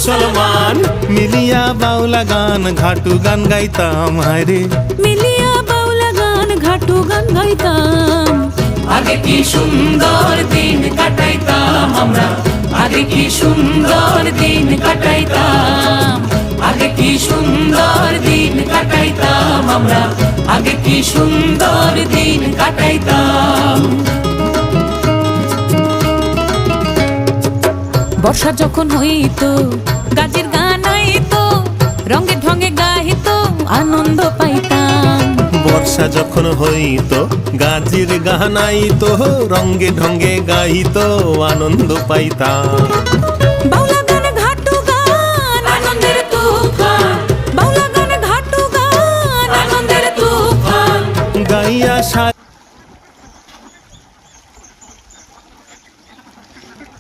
মুসলমান। মিলিয়া বাউলা গান ঘাটু গান গাইতাম হায়রে, মিলিয়া বাউলা গান ঘাটু গান গাইতাম। আগে কি সুন্দর দিন কাটাইতাম আমরা, আগে কি সুন্দর দিন কাটাইতাম, আগে কি সুন্দর দিন কাটাইতাম আমরা, আগে কি সুন্দর দিন কাটাইতাম। বর্ষা যখন হইতো গাজের গান আইতো, রঙে ঢঙে গাইতো আনন্দ পাইতাম। বর্ষা যখন হইতো গাজির গান আইতো, রঙ্গে ঢঙ্গে গাইতো আনন্দ পাইতাম। বাউলা গান ঘাটু গান আনন্দের তুফান, বাউলা গান ঘাটু গান আনন্দের তুফান। গাইয়া